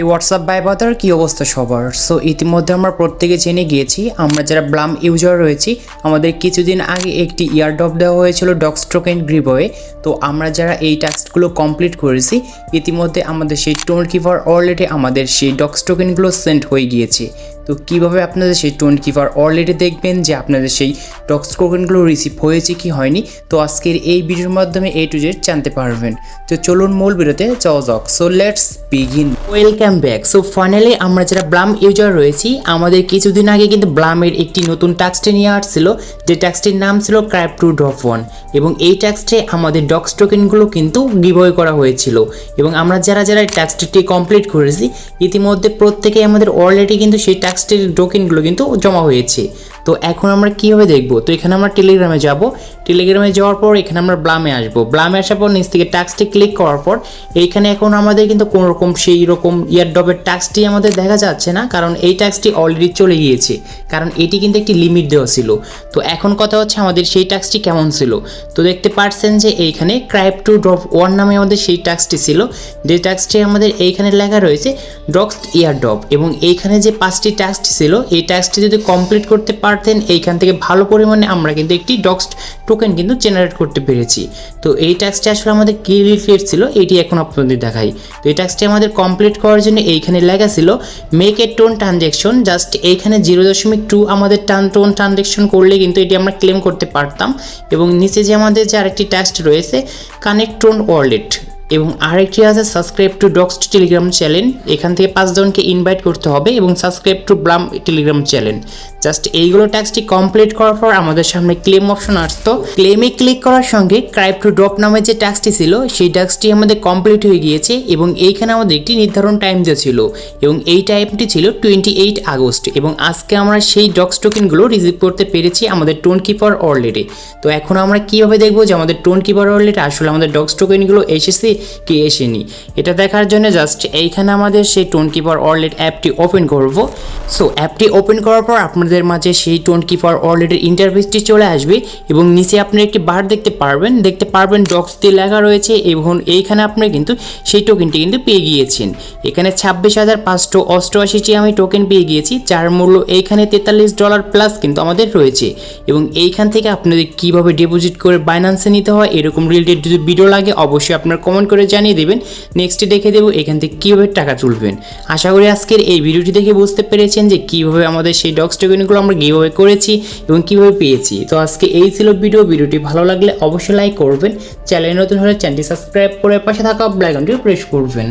এই হোয়াটসঅ্যাপ ভাই বাদার কী অবস্থা সবার। সো ইতিমধ্যে আমরা প্রত্যেকে জেনে গিয়েছি, আমরা যারা ব্লাম ইউজার রয়েছি আমাদের কিছুদিন আগে একটি ইয়ারড্রপ দেওয়া হয়েছিল ডক্স টোকেন গ্রিভওয়ে। তো আমরা যারা এই টাস্কগুলো কমপ্লিট করেছি ইতিমধ্যে আমাদের সেই টোন কিপার ওয়ালেটে আমাদের সেই ডক্স টোকেনগুলো সেন্ড হয়ে গিয়েছে। তো কীভাবে আপনাদের সেই টোন কিপার ওয়ালেটে দেখবেন যে আপনাদের সেই ডক্স টোকেনগুলো রিসিভ হয়েছে কি হয়নি, তো আজকের এই ভিডিওর মাধ্যমে A to Z জানতে পারবেন। তো চলুন মূল ভিডিওতে যাওয়া যাক। So let's begin. Welcome back. So finally আমরা যারা ব্লাম ইউজার রয়েছি আমাদের কিছুদিন আগে কিন্তু ব্লামের একটি নতুন টাস্কটি নিয়ে আসছিল, যে টাস্কটির নাম ছিল Crypto.1 এবং এই টাস্কটে আমাদের ডক্স টোকেনগুলো কিন্তু গিভওয়ে করা হয়েছিল এবং আমরা যারা যারা এই টাস্কটি কমপ্লিট করেছি ইতিমধ্যে প্রত্যেকেই আমাদের ওয়ালেটে কিন্তু সেই টাস্কটির টোকেনগুলো কিন্তু জমা হয়েছে। তো এখন আমরা কীভাবে দেখব? তো এখানে আমরা টেলিগ্রামে যাব, টেলিগ্রামে যাওয়ার পর এখানে আমরা ব্লামে আসবো, ব্লামে আসার পর নিচ থেকে টাস্কটি ক্লিক করার পর এইখানে এখন আমাদের কিন্তু কোনো রকম সেই রকম ইয়ারড্রপের টাস্কটি আমাদের দেখা যাচ্ছে না, কারণ এই টাস্কটি অলরেডি চলে গিয়েছে, কারণ এটি কিন্তু একটি লিমিট দেওয়া ছিল। তো এখন কথা হচ্ছে আমাদের সেই টাস্কটি কেমন ছিল। তো দেখতে পাচ্ছেন যে এইখানে Crypto.1 নামে আমাদের সেই টাস্কটি ছিল, যে টাস্কটি আমাদের এইখানে লেখা রয়েছে ডক্স ইয়ারড্রপ এবং এইখানে যে 5টি টাস্ক ছিল এই টাস্কটি যদি কমপ্লিট করতে পারতেন এইখান থেকে ভালো পরিমাণে আমরা কিন্তু একটি ডক্স টোকেন কিন্তু জেনারেট করতে পেরেছি। তো এই টাস্কটি আসলে আমাদের কি রিলেটেড ছিল এটি এখন আপনাদের দেখাই। তো এই টাস্কটি আমাদের কমপ্লিট করার জন্য এইখানে লেখা ছিল make a tone transaction, just এইখানে 0.2 আমাদের টোন ট্রানজ্যাকশন করলে কিন্তু এটি আমরা ক্লেম করতে পারতাম। এবং নিচে যে আমাদের যে আরেকটি টাস্ক রয়েছে কানেক্ট টোন ওয়ালেট এবং আরেকটি আছে subscribe to Dogs Telegram channel, এখান থেকে 5 জনকে ইনভাইট করতে হবে এবং subscribe to Blum Telegram channel. Just এইগুলো টাস্কটি কমপ্লিট করার পর আমাদের সামনে ক্লেম অপশন আসতো, ক্লেমে ক্লিক করার সঙ্গে Crypto.drop নামে যে টাস্কটি ছিল সেই টাস্কটি আমাদের কমপ্লিট হয়ে গিয়েছে এবং এইখানে আমাদের একটি নির্ধারণ টাইম দেওয়া ছিল এবং এই টাইমটি ছিল 28 আগস্ট এবং আজকে আমরা সেই ডক্স টোকেনগুলো রিসিভ করতে পেরেছি আমাদের টোন কিপার ওয়ালেটে। তো এখন আমরা কীভাবে দেখবো যে আমাদের টোন কিপার ওয়ালেটে আসলে আমাদের ডক্স টোকেনগুলো এসেছে কি এসেনি, এটা দেখার জন্য জাস্ট এইখানে আমাদের সেই টোন কিপার ওয়ালেট অ্যাপটি ওপেন করব। সো অ্যাপটি ওপেন করার পর আপনাদের মাঝে সেই টোন কিপার ওয়ালেটের ইন্টারফেসটি চলে আসবে এবং নিচে আপনি একটি বার দেখতে পারবেন ডক্স দিয়ে লেখা রয়েছে এবং এইখানে আপনি কিন্তু সেই টোকেনটি কিন্তু পেয়ে গিয়েছেন। এখানে 26,588টি আমি টোকেন পেয়ে গিয়েছি, যার মূল্য এইখানে $43 প্লাস কিন্তু আমাদের রয়েছে। এবং এইখান থেকে আপনাদের কীভাবে ডিপোজিট করে বাইন্যান্সে নিতে হয় এরকম রিলেটেড যদি ভিডিও লাগে অবশ্যই আপনার কমেন্ট করে জানিয়ে দেবেন, নেক্সটে দেখে দেবো এখান থেকে কীভাবে টাকা তুলবেন। আশা করি আজকের এই ভিডিওটি দেখে বুঝতে পেরেছেন যে কীভাবে আমাদের সেই ডক্স টোকেনগুলো আমরা গিভওয়ে করেছি এবং কীভাবে পেয়েছি। তো আজকে এই ছিল ভিডিওটি ভালো লাগলে অবশ্যই লাইক করবেন, চ্যানেলে নতুন হলে চ্যানেলটি সাবস্ক্রাইব করে পাশে থাকা বেল আইকনটি প্রেস করবেন।